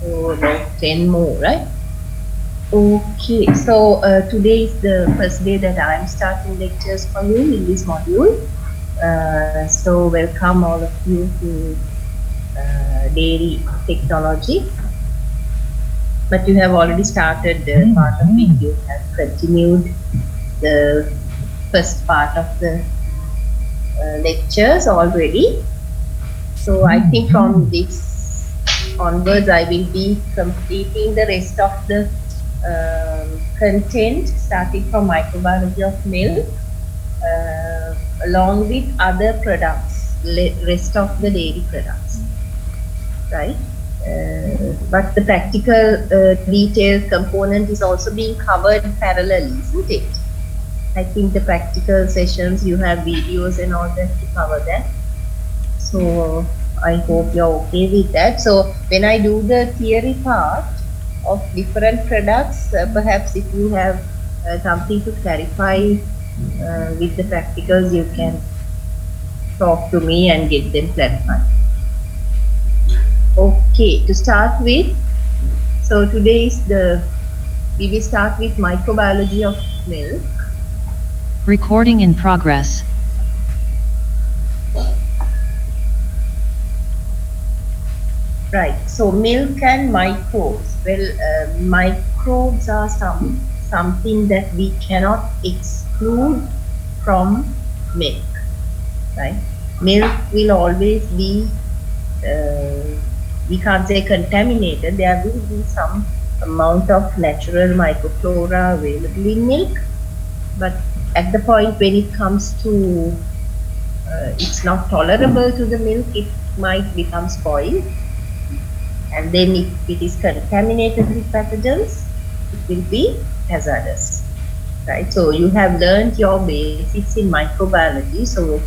So about 10 more, right? Okay, so today is the first day that I'm starting lectures for you in this module. So welcome all of you to dairy technology. But you have already started part of it. You have continued the first part of the lectures already. So I think from this onwards, I will be completing the rest of the content, starting from microbiology of milk, along with other products, rest of the dairy products, right? But the practical detailed component is also being covered parallelly, isn't it? I think the practical sessions, you have videos and all that to cover that. So I hope you're okay with that. So when I do the theory part of different products, perhaps if you have something to clarify with the practicals, you can talk to me and get them clarified. Okay, to start with, so today is we will start with microbiology of milk. Recording in progress. Right, so milk and microbes. Well, microbes are something that we cannot exclude from milk, right? Milk will always be, we can't say contaminated. There will be some amount of natural microflora available in milk, but at the point when it comes to it's not tolerable to the milk, it might become spoiled. And then if it is contaminated with pathogens, it will be hazardous, right? So you have learned your basics in microbiology. So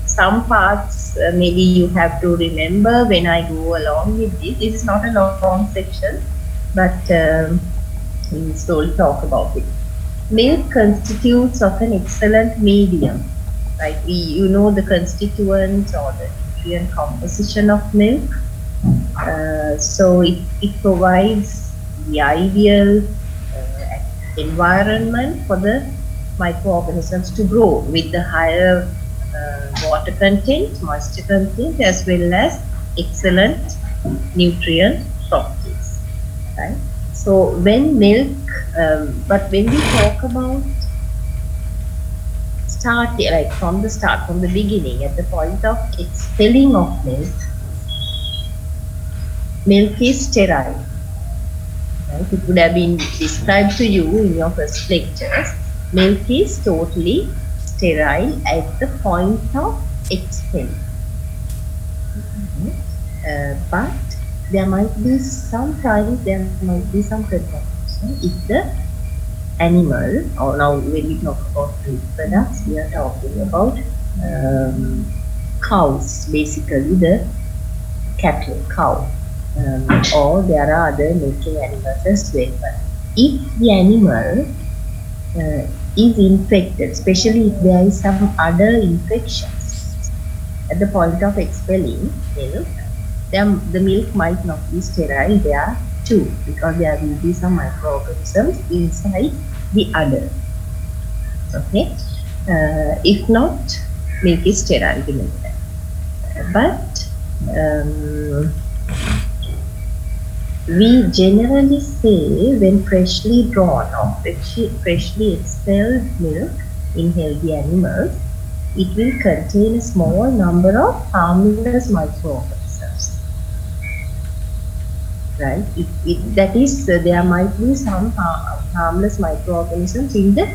some parts maybe you have to remember when I go along with this. This is not a long section, but we'll slowly talk about it. Milk constitutes of an excellent medium, right? You know the constituents or the nutrient composition of milk. So it provides the ideal environment for the microorganisms to grow with the higher water content, moisture content, as well as excellent nutrient properties, right? So when milk, but when we talk about like from the beginning, at the point of expelling of milk is sterile. Right? It would have been described to you in your first lectures. Milk is totally sterile at the point of expelling. But there might be some contamination if the animal, or now when we talk about milk products, we are talking about cows, basically the cattle, cow. Or there are other milking animals as well. But if the animal is infected, especially if there is some other infections at the point of expelling milk, then the milk might not be sterile there too, because there will be some microorganisms inside the udder. Okay, if not, milk is sterile. But we generally say when freshly drawn or freshly expelled milk in healthy animals, it will contain a small number of harmless microorganisms. Right? That is, there might be some harmless microorganisms in the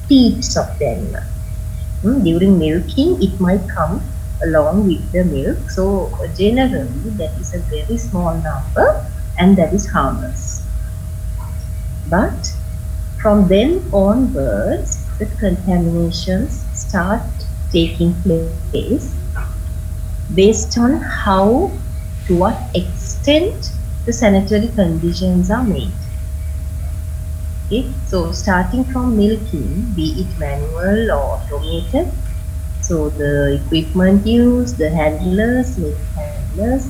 teats of the animal. During milking, it might come along with the milk. So generally, that is a very small number, and that is harmless. But from then onwards, the contaminations start taking place based on how, to what extent the sanitary conditions are made. Okay, so starting from milking, be it manual or automated, so the equipment used, the handlers, milk handlers,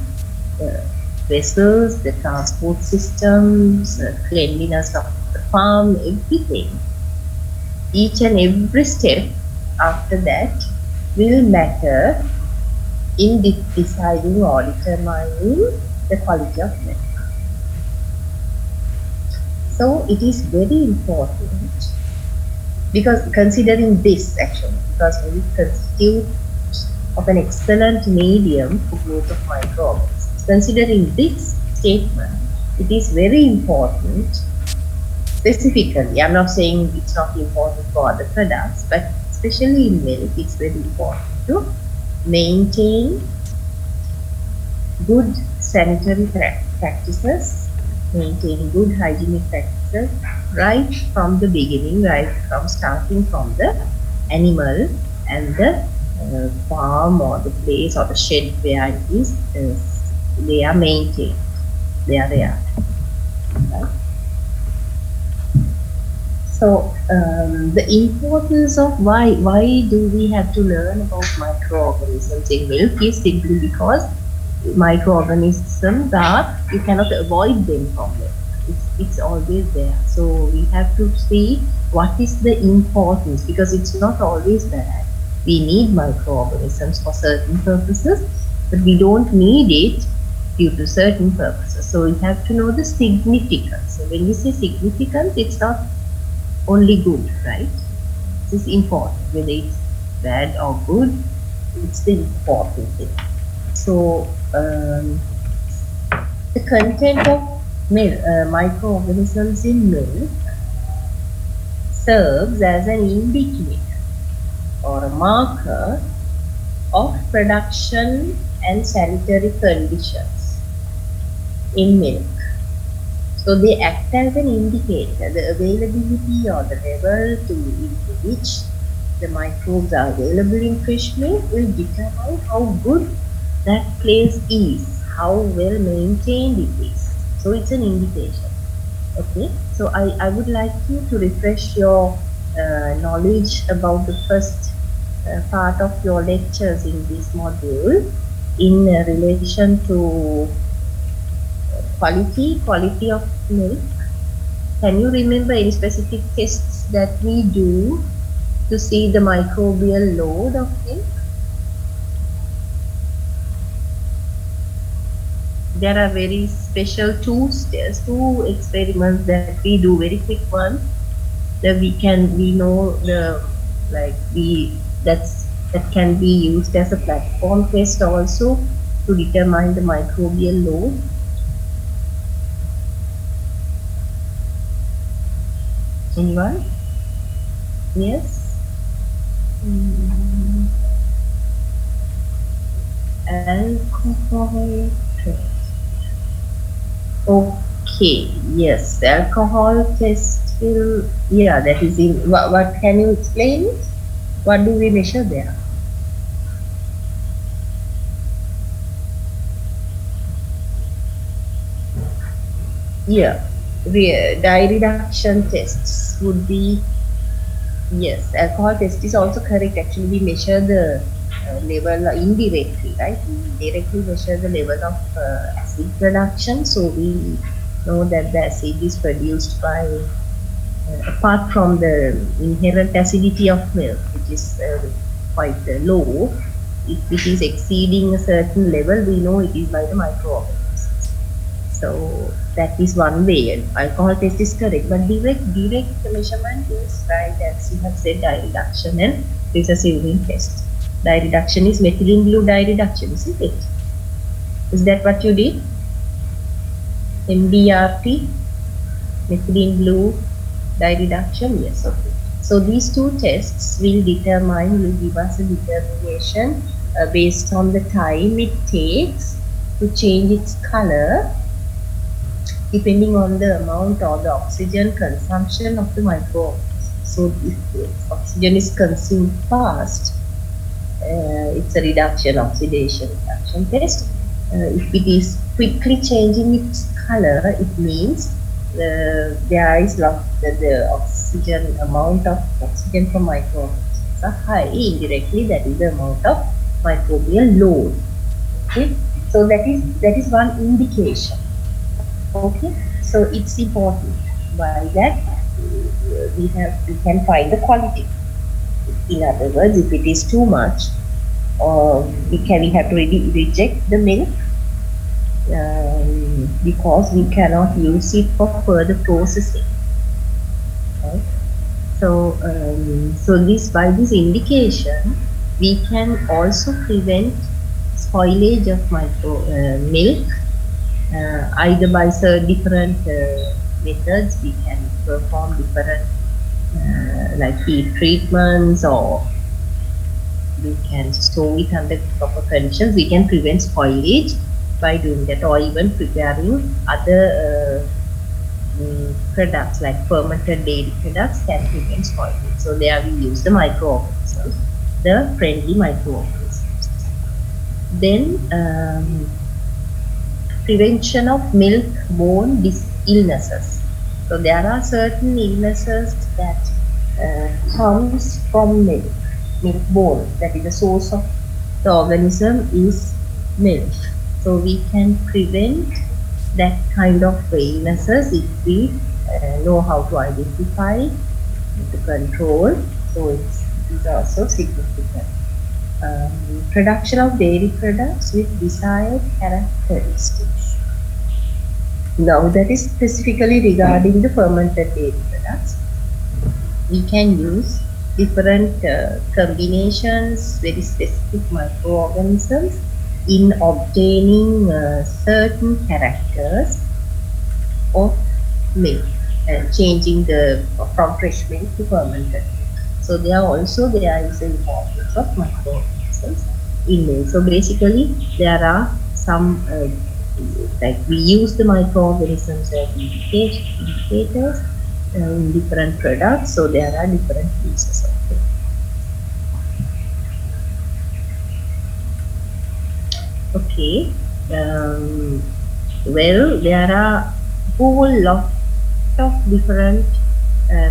the vessels, the transport systems, cleanliness of the farm, everything. Each and every step after that will matter in deciding or determining the quality of milk. So it is very important, because considering this actually, because milk constitutes of an excellent medium for growth of microorganisms. Considering this statement, it is very important specifically, I'm not saying it's not important for other products, but especially in milk, it's very important to maintain good sanitary practices, maintain good hygienic practices right from the beginning, right from starting from the animal and the farm or the place or the shed where it is, they are maintained, they are there. Right? So the importance of why do we have to learn about microorganisms in milk is simply because microorganisms are, you cannot avoid them from milk. It's always there. So we have to see what is the importance, because it's not always bad. We need microorganisms for certain purposes, but we don't need it due to certain purposes. So we have to know the significance. So when we say significance, it's not only good, right? This is important, whether it's bad or good, it's the important thing. So the content of microorganisms in milk serves as an indicator or a marker of production and sanitary conditions in milk. So they act as an indicator, the availability or the level to which the microbes are available in fresh milk will determine how good that place is, how well maintained it is. So it's an indication. Okay, so I would like you to refresh your knowledge about the first part of your lectures in this module in relation to quality of milk. Can you remember any specific tests that we do to see the microbial load of milk? There are very special two experiments that we do, very quick ones, that we know that can be used as a platform test also to determine the microbial load. Anyone? Yes? Alcohol test. Okay, yes, alcohol test will, yeah, that is in, what can you explain it? What do we measure there? Yeah, dye reduction tests would be, yes, alcohol test is also correct. Actually, we measure the level indirectly, right? We directly measure the level of acid production. So we know that the acid is produced by, apart from the inherent acidity of milk, which is quite low, if it is exceeding a certain level, we know it is by the microorganisms. So that is one way. Alcohol test is correct, but direct measurement is right, as you have said, dye reduction and urine test. Dye reduction is methylene blue dye reduction, isn't it? Is that what you did? MBRT, methylene blue dye reduction, yes, okay. So these two tests will give us a determination based on the time it takes to change its color, depending on the amount or the oxygen consumption of the microorganisms. So if oxygen is consumed fast, it's a oxidation reduction test. If it is quickly changing its color, it means there is the oxygen, amount of oxygen from microorganisms are high. Indirectly, that is the amount of microbial load. Okay. So that is one indication. Okay, so it's important. By that we can find the quality. In other words, if it is too much, we have to reject the milk because we cannot use it for further processing. Right? So, by this indication, we can also prevent spoilage of milk, either by different methods. We can perform different like heat treatments, or we can store it under proper conditions. We can prevent spoilage by doing that, or even preparing other products like fermented dairy products can prevent spoilage. So there we use the microorganisms, the friendly microorganisms. Then prevention of milk-borne illnesses. So there are certain illnesses that comes from milk-borne. That is the source of the organism is milk. So we can prevent that kind of illnesses if we know how to identify, to control. So it is also significant. Production of dairy products with desired characteristics. Now that is specifically regarding the fermented dairy products. We can use different combinations, very specific microorganisms in obtaining certain characters of milk and changing from fresh milk to fermented milk. So there is the importance of microorganisms in milk. So basically there are some like we use the microorganisms as indicators in different products. So there are different uses of it. Okay. Well, there are whole lot of different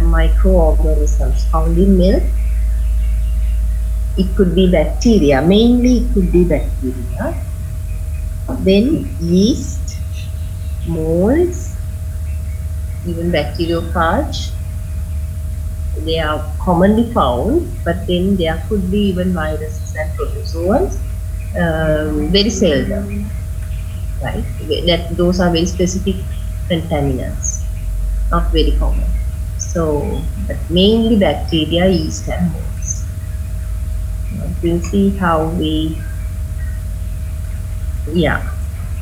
microorganisms found in milk. It could be bacteria, mainly it could be bacteria. Then yeast, molds, even bacteriophage. They are commonly found, but then there could be even viruses and protozoans. Very seldom, right? Those are very specific contaminants, not very common. So, but mainly bacteria, yeast, and molds. We'll see how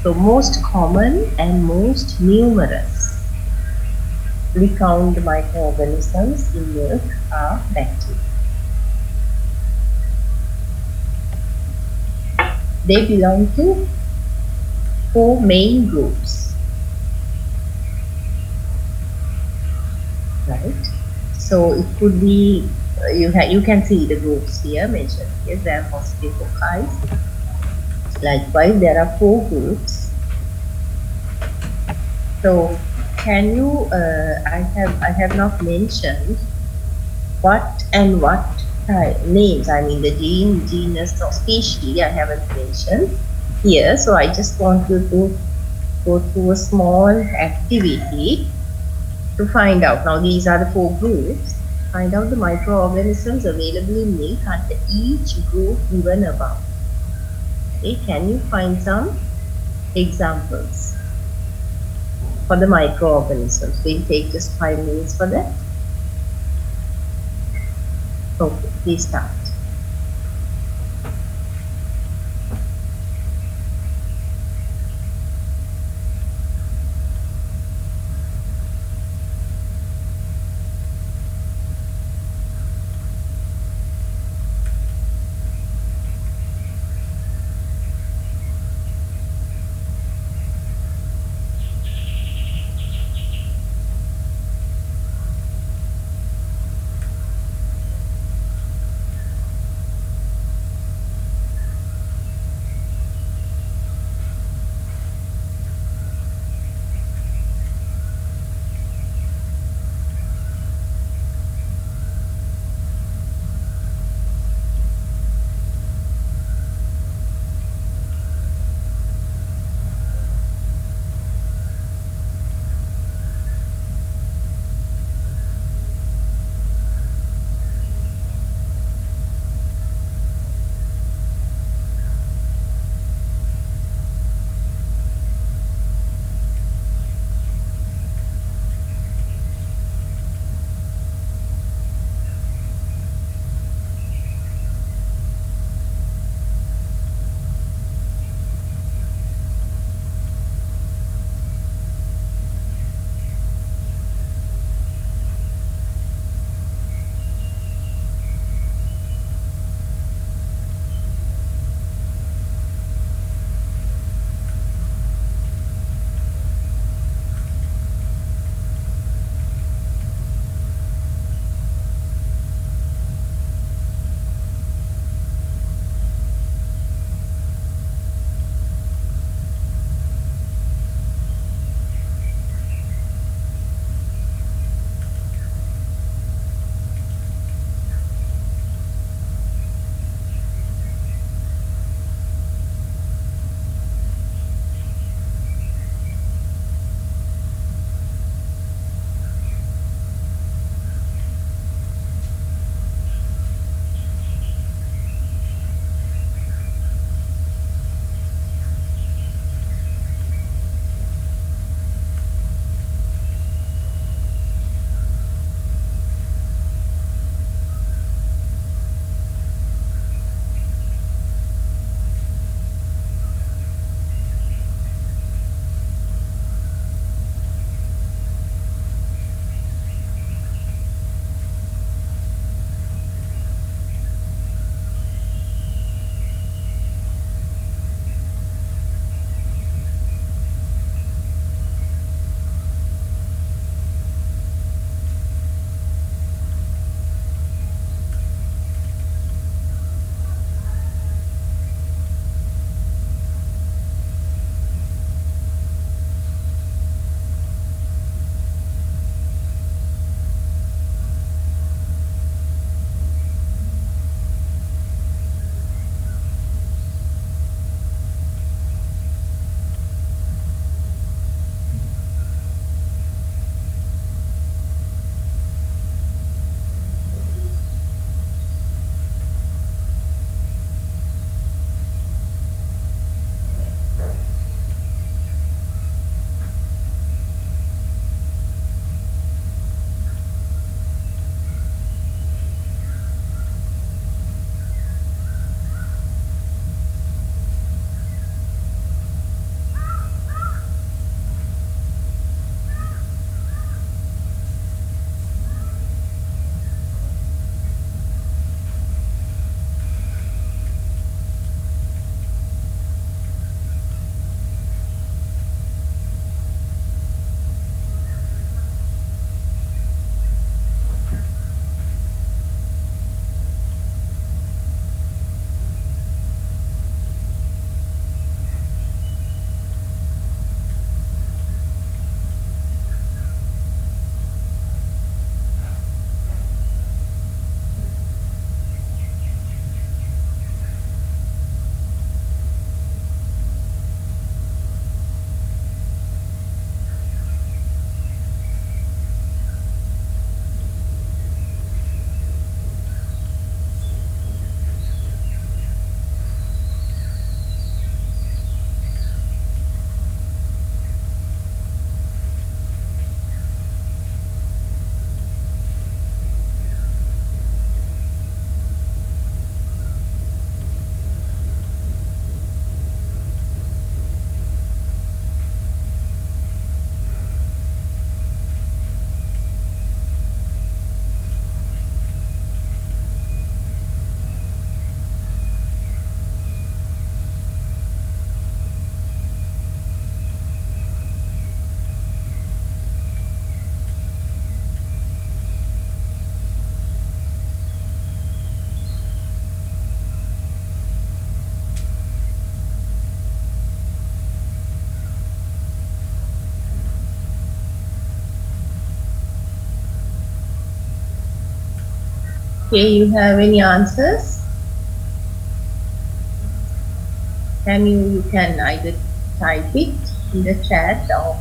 so most common and most numerous we found microorganisms in milk are bacteria. They belong to 4 main groups, right? So it could be you can see the groups here mentioned here. There are Gram-positive Likewise, there are 4 groups. So can you? I have not mentioned what and what names. I mean the genus or species. I haven't mentioned here. So I just want you to go through a small activity to find out. Now these are the 4 groups. Find out the microorganisms available in milk under each group given above. Okay, can you find some examples for the microorganisms? We'll take just 5 minutes for that. Okay, please start. Okay, you have any answers? You can either type it in the chat or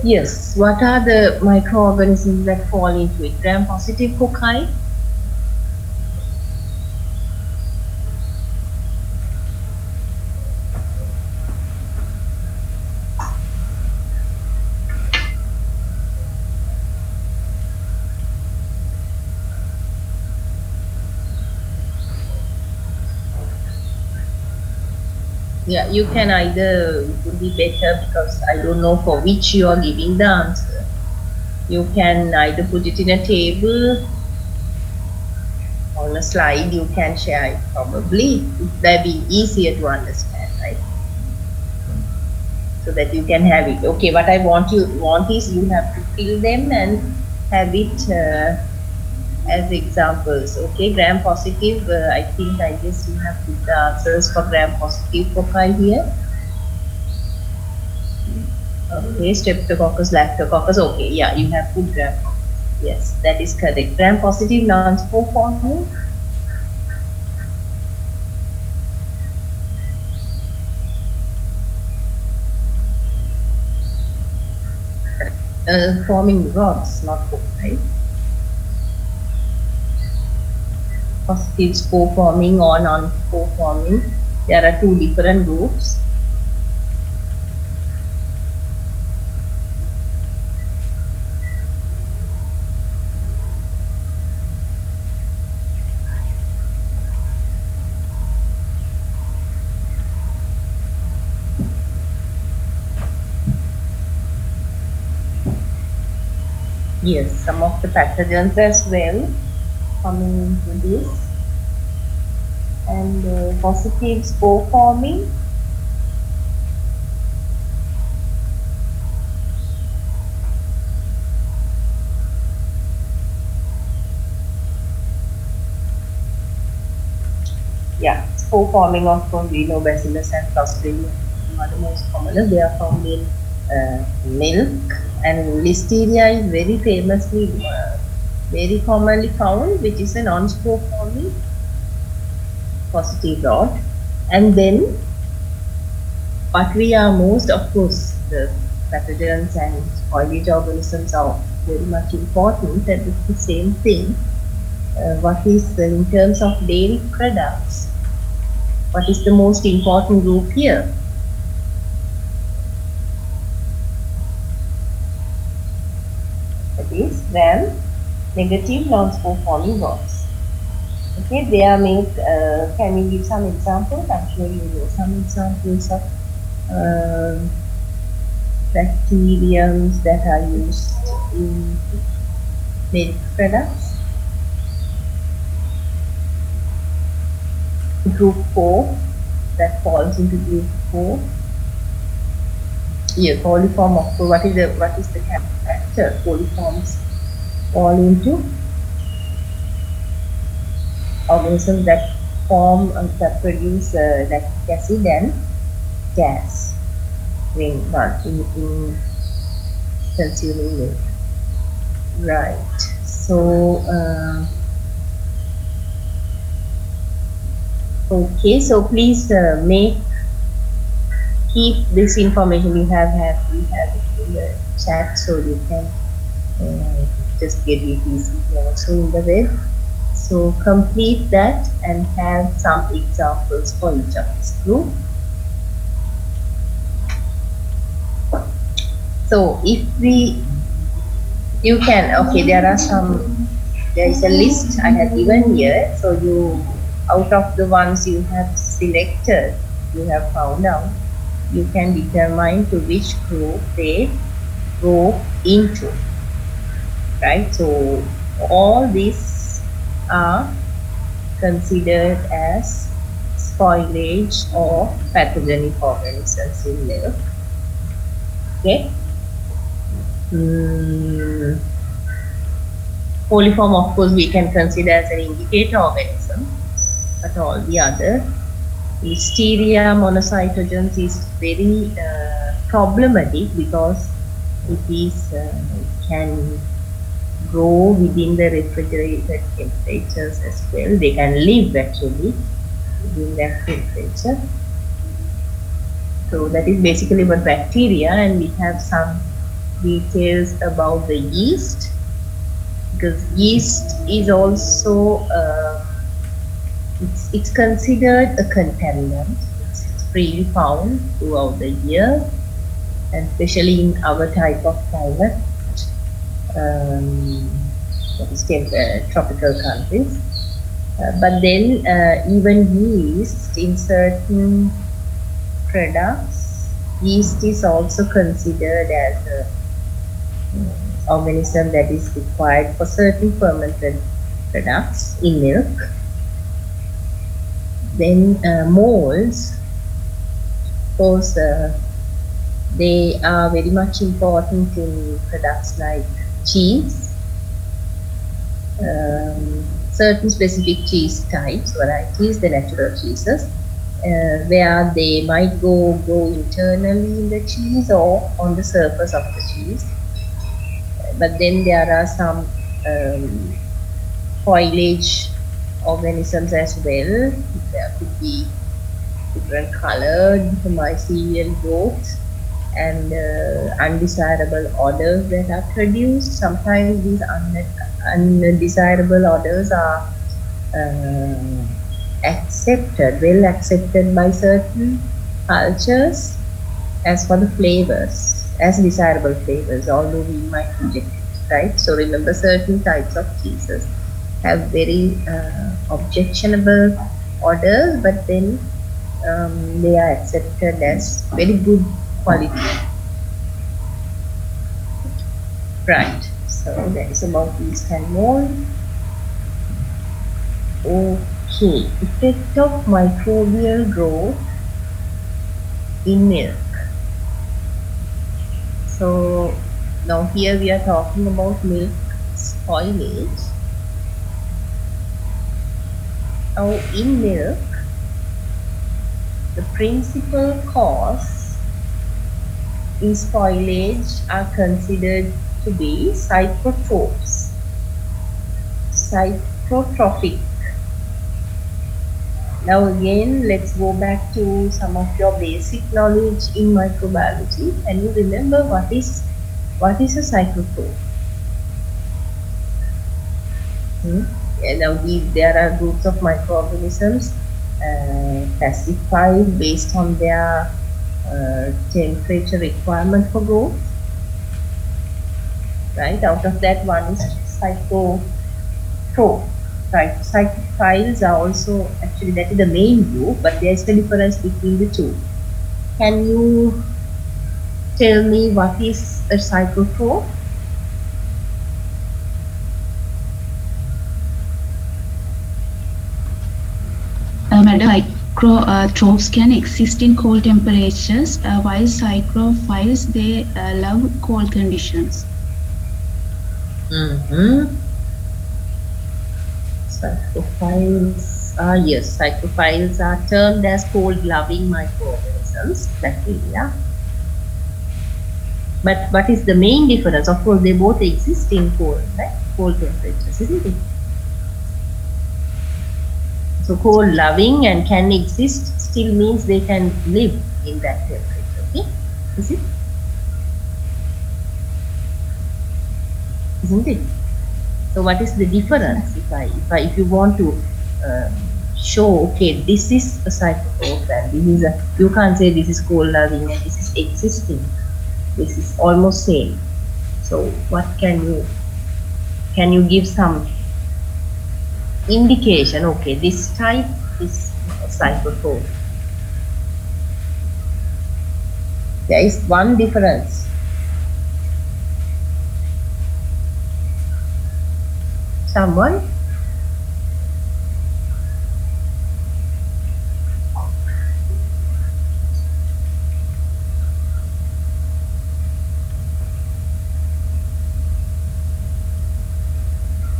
yes. What are the microorganisms that fall into it? Gram-positive cocci. Yeah, you can either, it would be better because I don't know for which you are giving the answer. You can either put it in a table on a slide, you can share it probably. That'd be easier to understand, right? So that you can have it. Okay, what I want is you have to fill them and have it as examples. Okay, gram positive, I guess you have put the answers for gram positive cocci here. Okay, streptococcus, lactococcus. Okay, yeah, you have put gram. Yes, that is correct. Gram positive non-spore forming. Forming rods, not cocci. Positive spore forming or non-spore forming. There are two different groups. Yes, some of the pathogens as well coming into this. And positive spore forming. Yeah, spore forming, of course, we know Bacillus and Clostridium are the most common. They are found in milk, and Listeria is very famously, very commonly found, which is a non-spore forming positive rod. And then what we are most, of course, the pathogens and spoilage organisms are very much important, and it's the same thing. What is in terms of dairy products? What is the most important group here? That is gram-negative non-spore forming rods. Okay, they are made. Can you give some examples? I'm sure you know some examples of bacteriums that are used in milk products. Group 4, that falls into group 4. Yeah, coliform, of course. What is the character? Coliforms fall into organisms that form that produce lactic acid and gas when in consuming milk. Right. So okay. So please keep this information we have it in the chat, so you can just get it easily also in the web. So complete that and have some examples for each of this group. So if you can, okay, there is a list I have given here. So out of the ones you have selected, you have found out, you can determine to which group they go into, right? So all these are considered as spoilage or pathogenic organisms in milk. Okay. Coliform, of course, we can consider as an indicator organism, but all the other Listeria monocytogenes is very problematic because it can grow within the refrigerated temperatures as well. They can live actually within that temperature. So that is basically about bacteria, and we have some details about the yeast, because yeast is also it's considered a contaminant. It's freely found throughout the year, and especially in our type of climate, tropical countries. But then even yeast in certain products, yeast is also considered as a organism that is required for certain fermented products in milk. Then molds, of course, they are very much important in products like cheese, certain specific cheese types, varieties, the natural cheeses, where they might grow internally in the cheese or on the surface of the cheese. But then there are some foliage organisms as well. There could be different colored mycelial growths and undesirable odors that are produced. Sometimes these undesirable odors are well accepted by certain cultures as for the flavors, as desirable flavors, although we might reject it, right? So remember, certain types of cheeses have very objectionable odors, but then they are accepted as very good quality. Right, so that is about yeast and mold. Okay, effect of microbial growth in milk. So now here we are talking about milk spoilage. Now in milk, the principal cause in spoilage are considered to be psychotrophs, psychotrophic. Now again, let's go back to some of your basic knowledge in microbiology. Can you remember what is a psychotroph? Yeah, now there are groups of microorganisms classified based on their temperature requirement for growth. Right, out of that, one is psychotroph. Right, psychophiles are also, actually that is the main group, but there is a difference between the two. Can you tell me what is a psychotroph? Madam, psychotrophs can exist in cold temperatures, while psychophiles, they love cold conditions. Psychophiles are, yes, psychophiles are termed as cold-loving microorganisms, bacteria. But what is the main difference? Of course, they both exist in cold, right? Cold temperatures, isn't it? So cold-loving and can exist still means they can live in that temperature, okay? Is it? Isn't it? So what is the difference? If you want to show, okay, this is a psychotroph and this is a, you can't say this is cold-loving and this is existing. This is almost same. So what can you give some indication? Okay, this type is a psychotroph. There is one difference. Someone?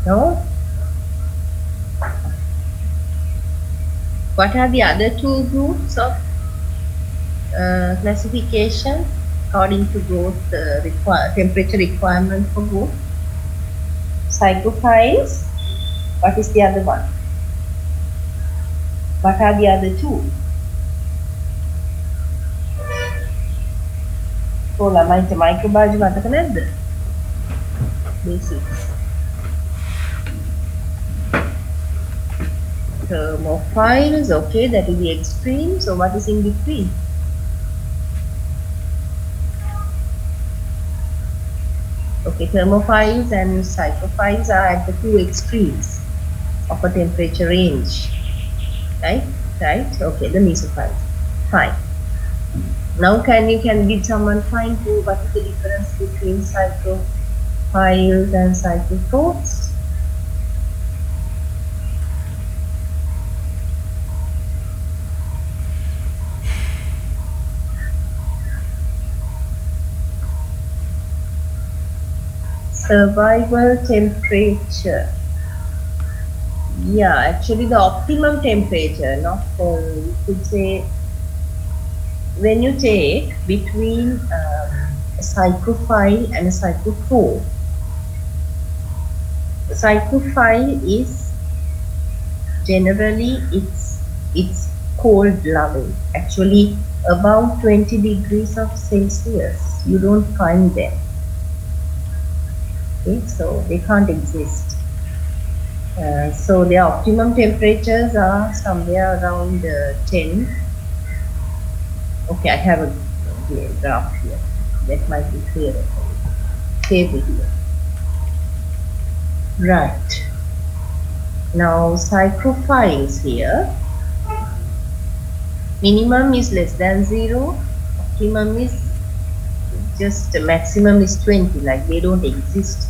No? What are the other two groups of classification according to growth temperature requirement for growth? Psychophiles. What is the other one? What are the other two? So, ළමයින්ට microbiology මතක නැද්ද? Basics. Thermophiles, okay, that is the extreme. So, what is in between? Okay, thermophiles and psychophiles are at the two extremes of a temperature range. Right? Right? Okay, the mesophiles. Fine. Now did someone find what is the difference between psychophiles and psychotrophs? Survival temperature. Yeah, actually the optimum temperature, you could say when you take between a psychophile and a psychotroph. The psychophile is generally it's cold loving. Actually above 20 degrees of Celsius you don't find them. Okay, so they can't exist. So their optimum temperatures are somewhere around 10. Okay, I have a graph here. That might be clearer. Save it here. Right. Now psychophiles here. Minimum is less than 0. Optimum is just maximum is 20. Like they don't exist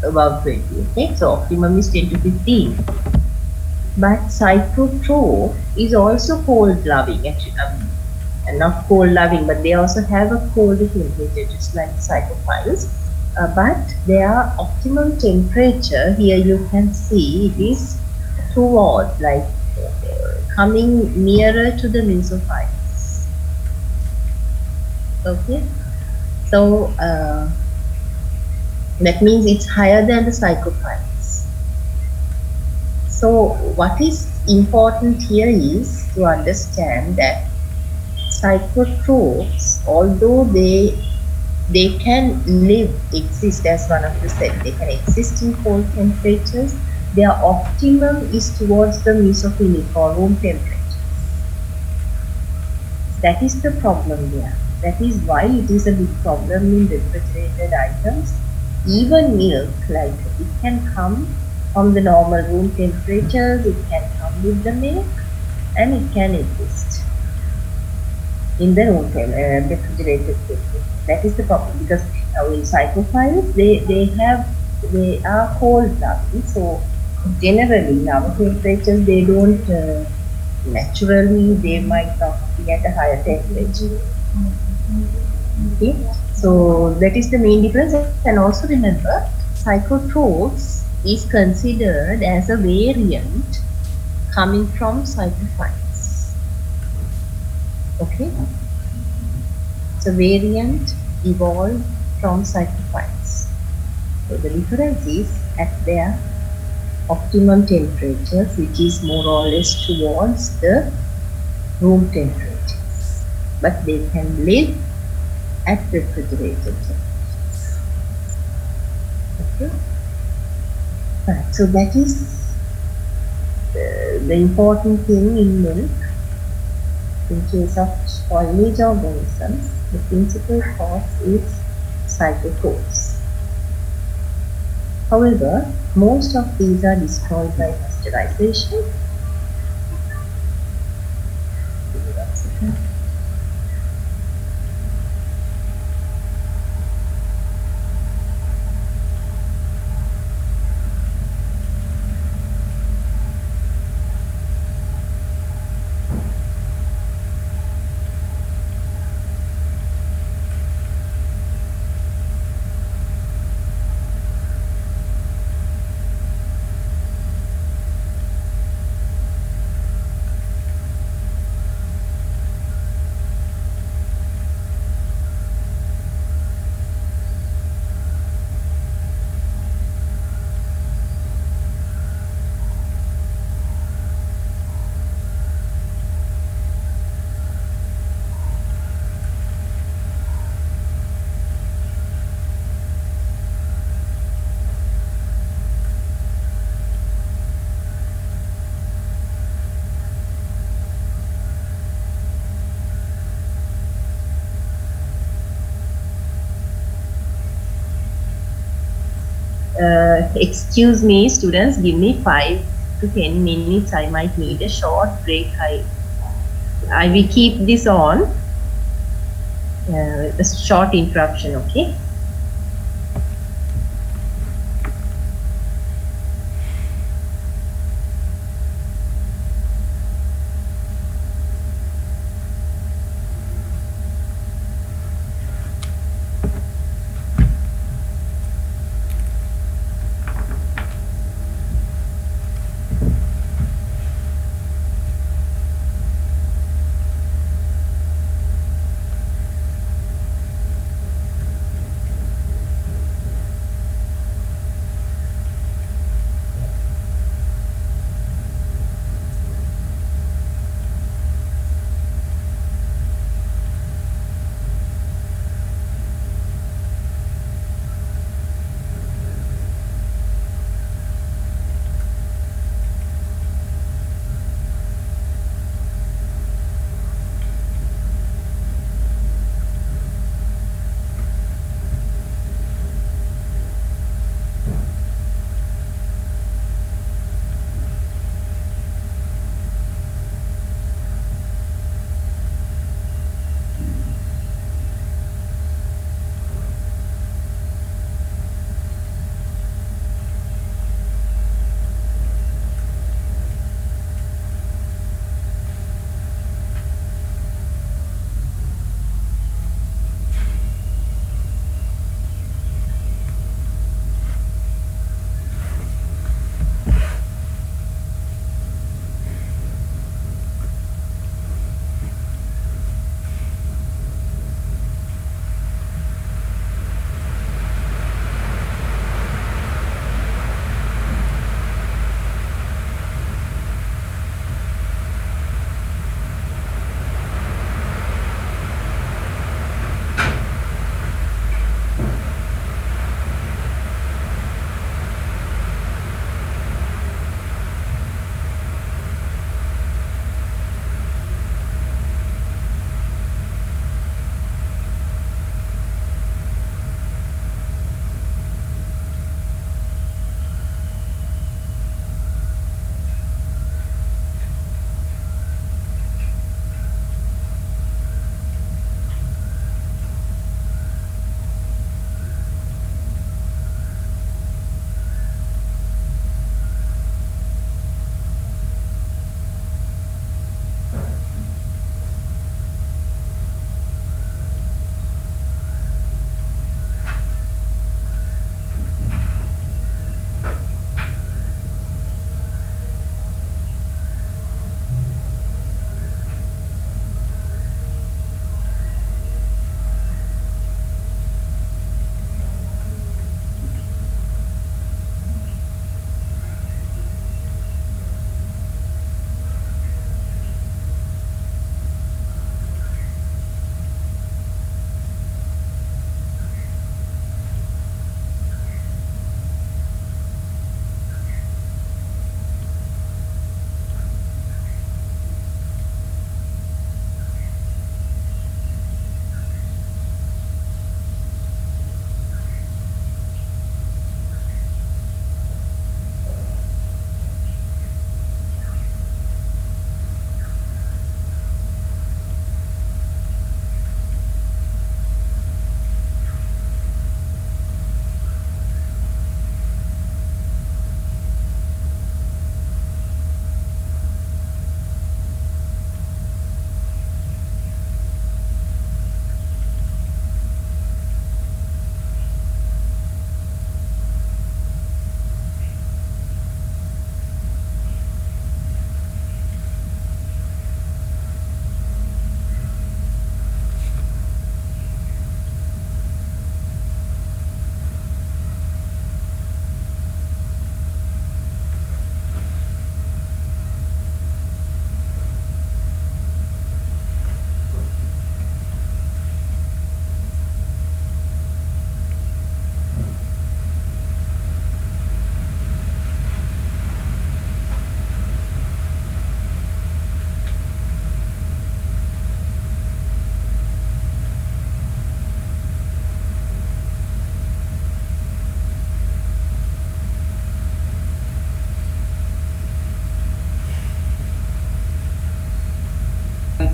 above 20. Okay, so optimum is 10 to 15. But psychotroph is also cold loving, actually, and not cold loving, but they also have a colder temperature, just like psychophiles. But their optimum temperature here you can see it is toward, like coming nearer to the mesophiles. Okay, so that means it's higher than the psychophiles. So what is important here is to understand that psychotrophs, although they can exist as one of the said, they can exist in cold temperatures, their optimum is towards the mesophilic or room temperatures. That is the problem there. That is why it is a big problem in refrigerated items. Even milk, like it can come from the normal room temperatures, it can come with the milk, and it can exist in the room refrigerated temperature. That is the problem, because in psychophiles they are cold loving, so generally in our temperatures they don't naturally, they might not be at a higher temperature. Okay, so that is the main difference. And also remember, psychotrophs is considered as a variant coming from psychophiles. Okay, it's a variant evolved from psychophiles. So the difference is at their optimum temperatures, which is more or less towards the room temperatures, but they can live at refrigerated temperatures. Okay, right. So that is the important thing in milk. In case of spoilage organisms, the principal cause is psychotrophs. However, most of these are destroyed by pasteurization. Excuse me, students, give me 5 to 10 minutes. I might need a short break. I will keep this on. A short interruption, okay?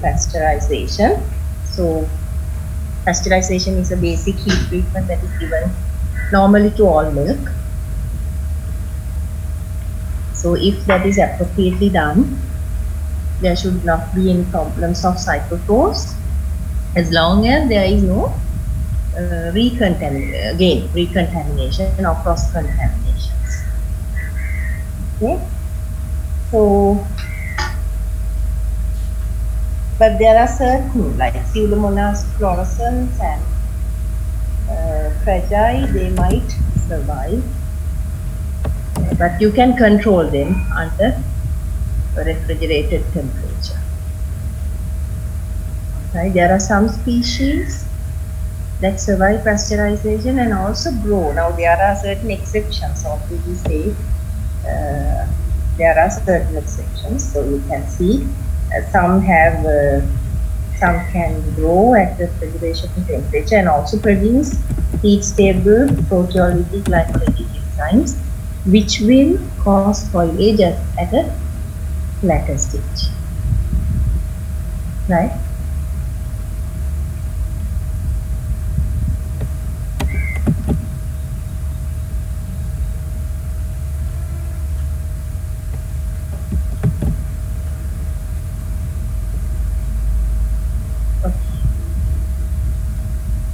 pasteurization. So pasteurization is a basic heat treatment that is given normally to all milk. So if that is appropriately done, there should not be any problems of cyclophores as long as there is no recontamination or cross contaminations. Okay, so but there are certain like Pseudomonas fluorescens and Fragi, they might survive, but you can control them under a refrigerated temperature. Right? There are some species that survive pasteurization and also grow. Now there are certain exceptions. Already say there are certain exceptions. So you can see some can grow at refrigeration temperature and also produce heat stable proteolytic glycolytic enzymes, which will cause spoilage at a later stage. Right?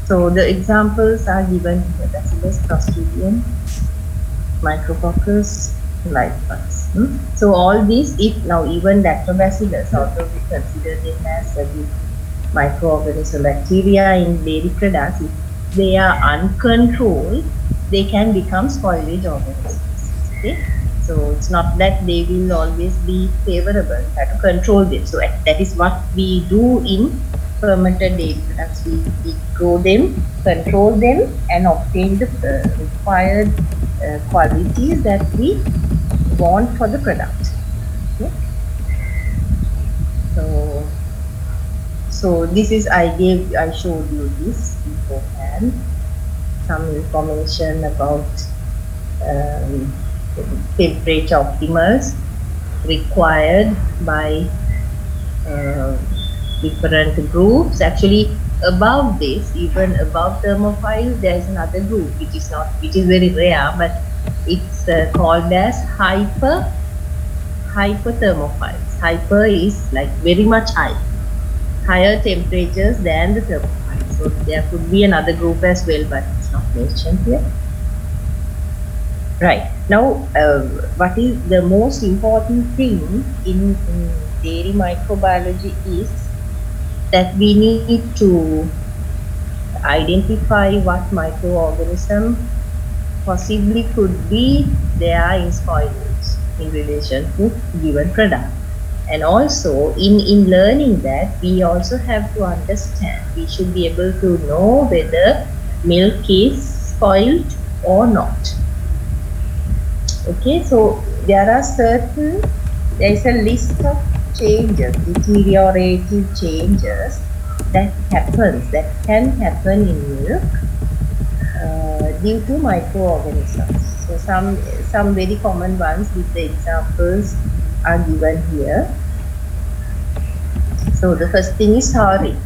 So the examples are given here: Bacillus, Clostridium, Micrococcus, Lightbugs. So all these, if now even Lactobacillus, although we consider them as a microorganism bacteria in dairy products, if they are uncontrolled, they can become spoilage organisms. Okay, so it's not that they will always be favorable. You have to control them. So that is what we do in fermented dairy products. We grow them, control them, and obtain the required qualities that we want for the product. Okay? So this is I showed you this beforehand. Some information about temperature optimals required by different groups. Actually, above this, even above thermophiles, there is another group which is very rare, but it's called as hyperthermophiles. Hyper is like very much higher temperatures than the thermophiles. So there could be another group as well, but it's not mentioned here. Right. Now, what is the most important thing in dairy microbiology is that we need to identify what microorganism possibly could be there in spoilage in relation to given product. And also in learning that, we also have to understand, we should be able to know whether milk is spoiled or not. Okay, so there is a list of changes, deteriorative changes that can happen in milk due to microorganisms. So some very common ones with the examples are given here. So the first thing is souring.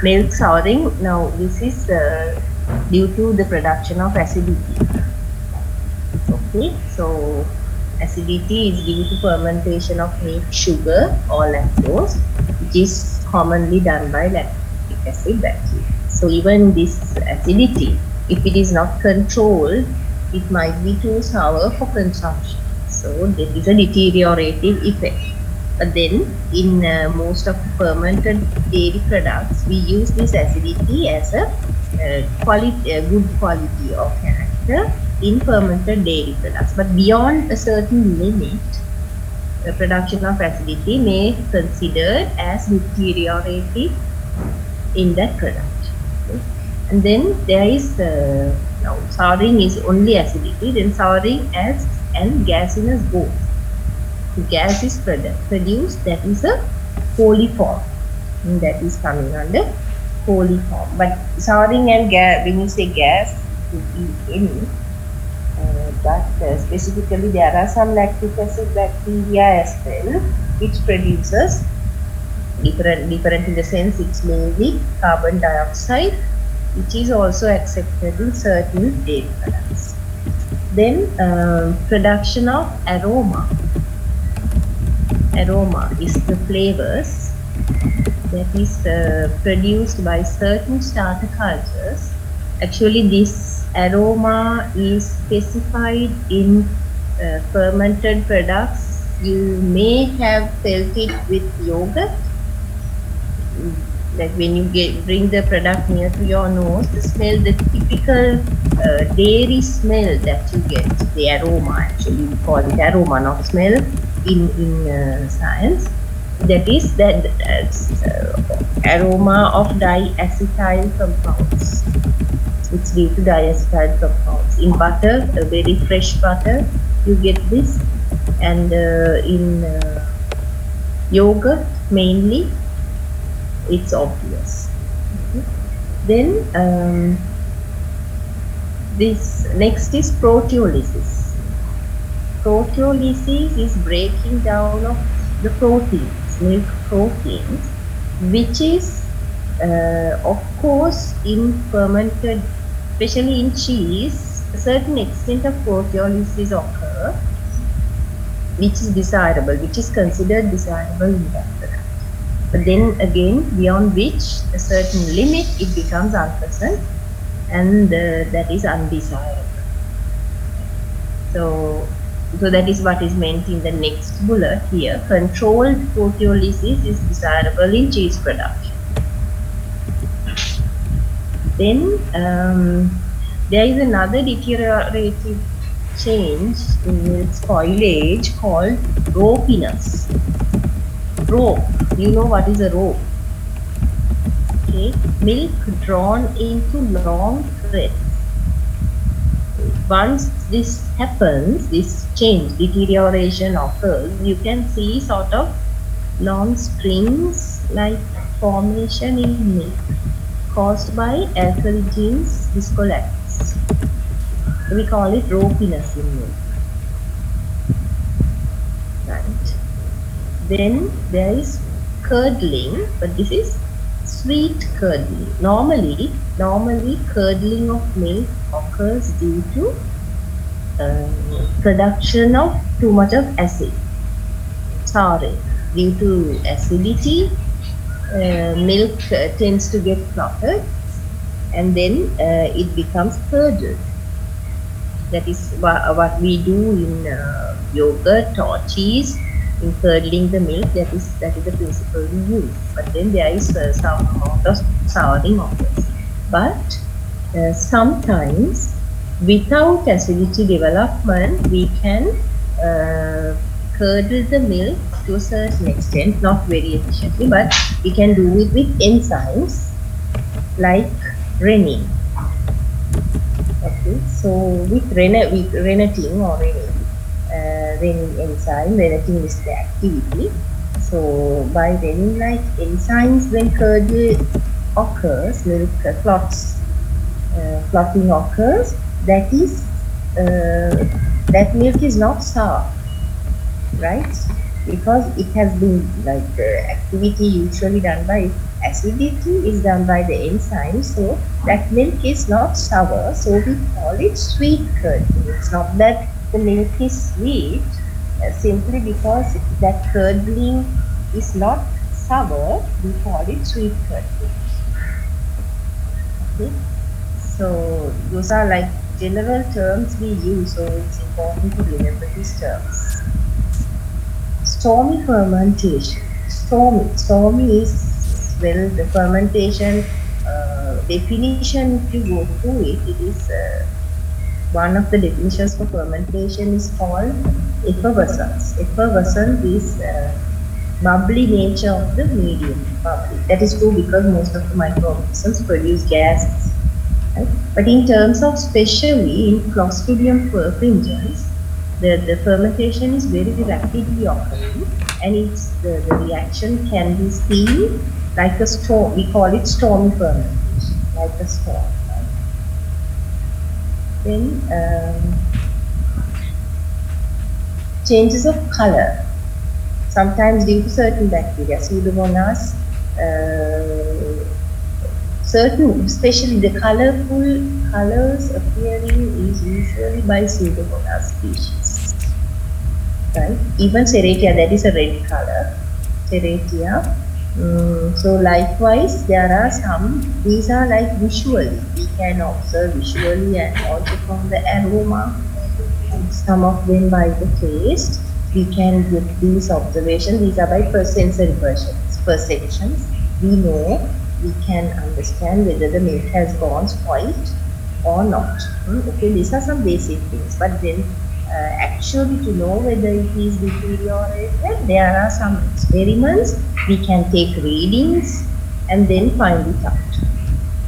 Milk souring. Now this is due to the production of acidity. Okay, so acidity is due to fermentation of milk sugar or lactose, which is commonly done by lactic acid bacteria. So even this acidity, if it is not controlled, it might be too sour for consumption. So there is a deteriorative effect. But then in most of the fermented dairy products, we use this acidity as a good quality or character in fermented dairy products. But beyond a certain limit, the production of acidity may be considered as deteriorative in that product. Okay. And then there is now souring is only acidity, then souring and gasiness both. The gas is produced, that is a coliform, and that is coming under coliform. But souring and gas, when you say gas, could be any. But specifically there are some lactic acid bacteria as well, which produces different in the sense it's made with carbon dioxide, which is also accepted in certain dairy products. Then production of aroma. Aroma is the flavors that is produced by certain starter cultures. Actually, this aroma is specified in fermented products. You may have felt it with yogurt. Like when you bring the product near to your nose, the smell, the typical dairy smell that you get, the aroma, actually we call it aroma, not smell in science. That is that aroma of diacetyl compounds. It's due to diacetyl compounds. In butter, a very fresh butter, you get this, and in yogurt mainly, it's obvious. Okay. Then this next is proteolysis. Proteolysis is breaking down of the proteins, milk proteins, which is of course in fermented, especially in cheese, a certain extent of proteolysis occur, which is desirable, which is considered desirable in that product. But then again, beyond which a certain limit, it becomes unpleasant, and that is undesirable. So that is what is meant in the next bullet here. Controlled proteolysis is desirable in cheese production. Then there is another deteriorative change in milk spoilage called ropiness. Rope. You know what is a rope? Okay. Milk drawn into long threads. Once this happens, this change, deterioration occurs, you can see sort of long strings like formation in milk caused by alkali genes discolapse. We call it ropiness in milk. Right. Then there is curdling, but this is sweet curdling. Normally curdling of milk occurs due to production of too much of acid, taurine. Due to acidity, milk tends to get clotted, and then it becomes curdled. That is what we do in yogurt or cheese. In curdling the milk, that is the principle we use. But then there is some amount of souring occurs. But sometimes, without acidity development, we can curdle the milk to a certain extent, not very efficiently, but we can do it with enzymes like rennet. Okay, so with renneting or rennet. Rennet enzyme, renneting is the activity. So by rennet-like enzymes, when curdle occurs, milk clotting occurs, that is that milk is not sour, right? Because it has been like activity usually done by acidity is done by the enzyme, so that milk is not sour, so we call it sweet curdling. It's not that the milk is sweet, simply because that curdling is not sour, we call it sweet curdling. Okay, so those are like general terms we use, so it's important to remember these terms. Stormy fermentation. Stormy is, well, the fermentation definition, if you go through it, it is one of the definitions for fermentation is called effervescence. Effervescence is bubbly nature of the medium. Bubbly. That is true because most of the microorganisms produce gases. Right? But in terms of especially in Clostridium perfringens, the fermentation is very rapidly occurring, and it's the reaction can be seen like a storm. We call it stormy fermentation, like a storm. Right? Then changes of color. sometimes due to certain bacteria, Pseudomonas, certain, especially the colorful colors appearing is usually by Pseudomonas species, right? Even Serratia, that is a red color, Serratia. So likewise, there are some, these are like visually, we can observe visually and also from the aroma, and some of them by the taste. We can get these observations, these are by sensory perceptions. We know, we can understand whether the milk has gone spoiled or not. Okay, these are some basic things, but then actually to know whether it is deteriorated, there are some experiments. We can take readings and then find it out.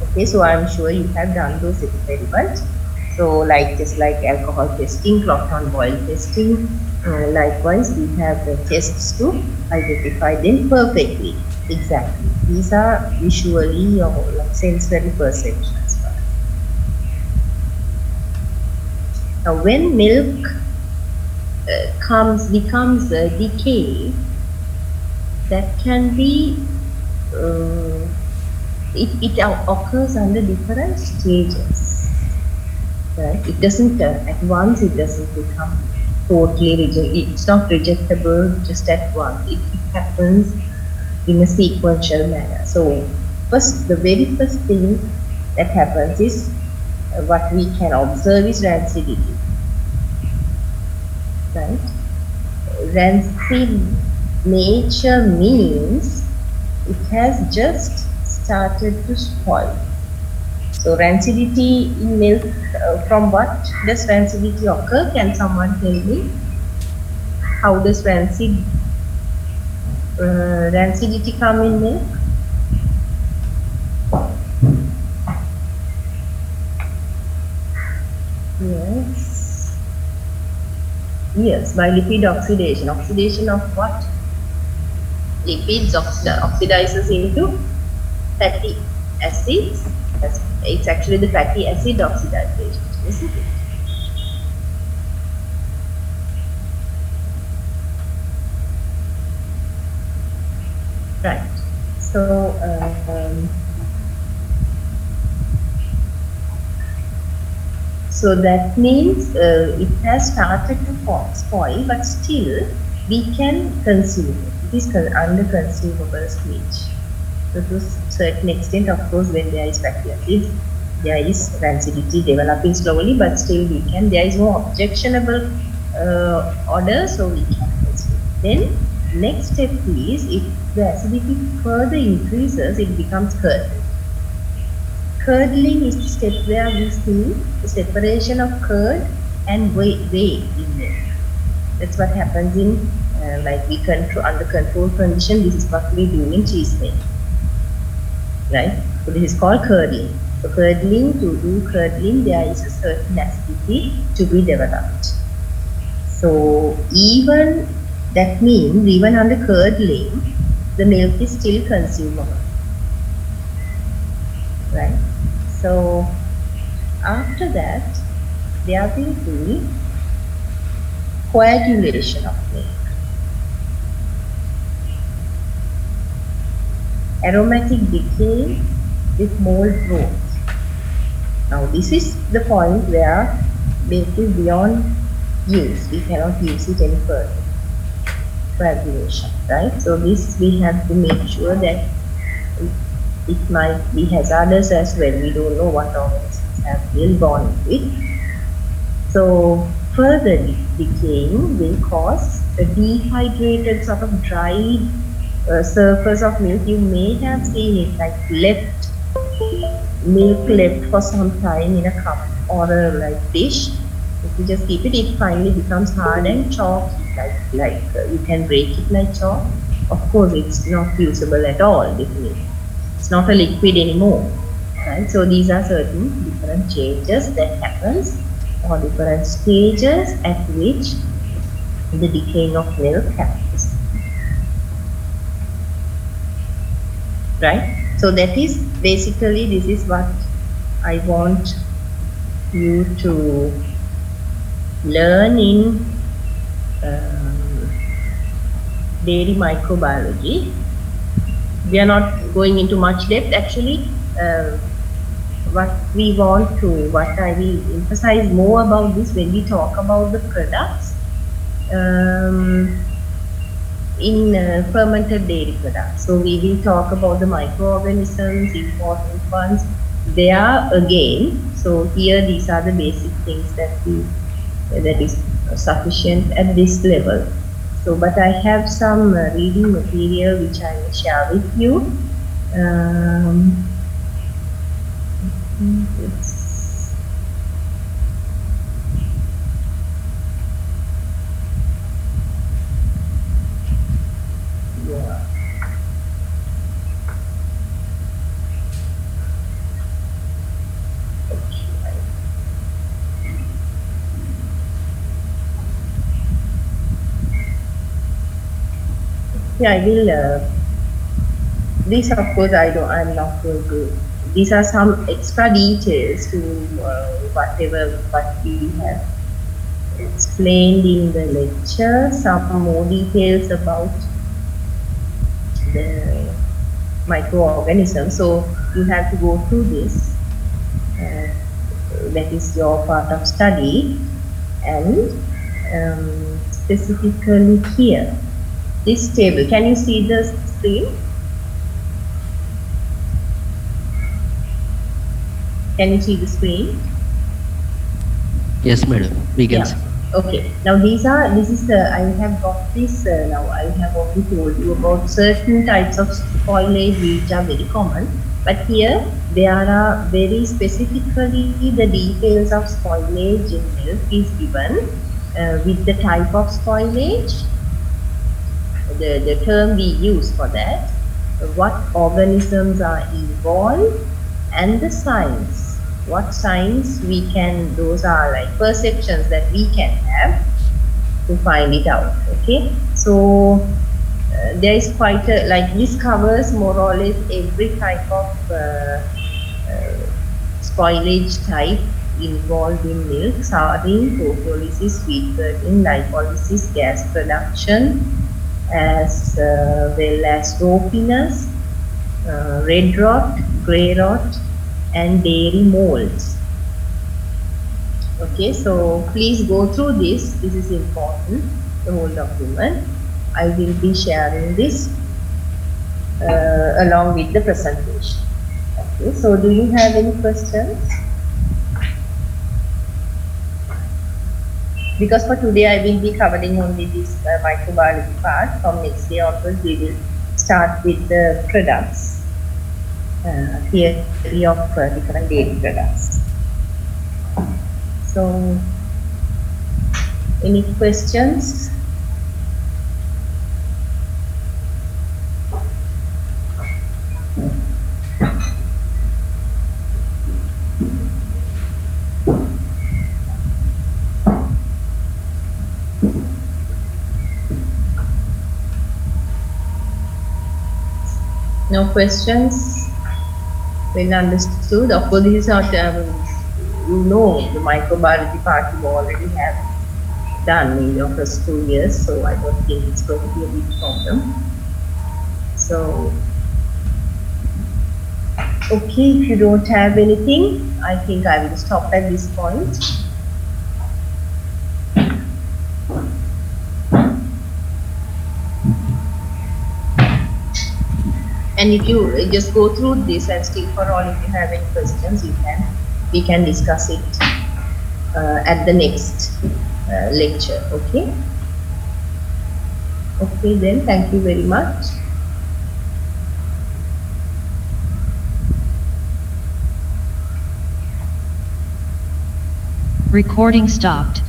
Okay, so I'm sure you have done those experiments. So like just like alcohol testing, Croton Boyle testing, likewise we have the tests to identify them perfectly. Exactly. These are visually or like sensory perceptions. Now when milk becomes decay, that can be it occurs under different stages, right? It doesn't at once, it doesn't become totally reject. It's not rejectable just at once. It happens in a sequential manner. So first, the very first thing that happens is what we can observe is rancidity, right? Rancid nature means it has just started to spoil. So rancidity in milk, from what does rancidity occur? Can someone tell me? How does rancidity come in milk? Yes. Yes, by lipid oxidation. Oxidation of what? Lipids oxidizes into fatty acids. It's actually the fatty acid oxidation, isn't it? Right. So that means it has started to spoil, but still we can consume it. It is under consumable stage. So to a certain extent, of course, when there is fatty acids, there is rancidity developing slowly, but still we can, there is no objectionable order, so we can consume. Then next step is, if the acidity further increases, it becomes curdled. Curdling is the step where we see the separation of curd and whey in milk. That's what happens in, like we control, under controlled condition, this is what we do in cheese making. Right? So this is called curdling. So curdling, to do curdling, there is a certain acidity to be developed. So even, that means even under curdling, the milk is still consumable. Right? So after that, there will be coagulation of milk. Aromatic decay with mold growth. Now this is the point where milk is beyond use. We cannot use it any further. Coagulation, right? So this we have to make sure that it might be hazardous as well. We don't know what organisms have really gone with it. So further decaying will cause a dehydrated, sort of dried surface of milk. You may have seen it, like milk left for some time in a cup or a like dish. If you just keep it, it finally becomes hard and chalky, like you can break it like chalk. Of course, it's not usable at all, definitely. It's not a liquid anymore, right? So these are certain different changes that happens, or different stages at which the decaying of milk happens. Right? So that is basically, this is what I want you to learn in dairy microbiology. We are not going into much depth. Actually, what I will emphasize more about this when we talk about the products in fermented dairy products. So we will talk about the microorganisms, important ones. They are again. So here these are the basic things that is sufficient at this level. So, but I have some reading material which I will share with you. I will, this of course I'm not going to, these are some extra details to what we have explained in the lecture, some more details about the microorganisms. So you have to go through this, that is your part of study, and specifically here. This table, can you see the screen? Can you see the screen? Yes, madam. We can see. Okay. Now I have got this, now I have already told you about certain types of spoilage which are very common. But here, there are very specifically the details of spoilage in milk is given with the type of spoilage. The term we use for that, what organisms are involved, and the signs. What signs we can, those are like perceptions that we can have to find it out. Okay, so there is quite a, like this covers more or less every type of spoilage type involved in milk: souring, proteolysis, sweet curdling, lipolysis, gas production, as well as ropiness, red rot, grey rot, and dairy molds. Okay, so please go through this. This is important, the whole document. I will be sharing this along with the presentation. Okay, so do you have any questions? Because for today I will be covering only this microbiology part. From next day onwards we will start with the products, theory of different dairy products. So, any questions? No questions? Well understood. Of course, this is not, you know, the microbiology part you already have done in your first 2 years, so I don't think it's going to be a big problem. So, okay, if you don't have anything, I think I will stop at this point. And if you just go through this and still for all, if you have any questions, we can discuss it at the next lecture. Okay. Okay, then thank you very much. Recording stopped.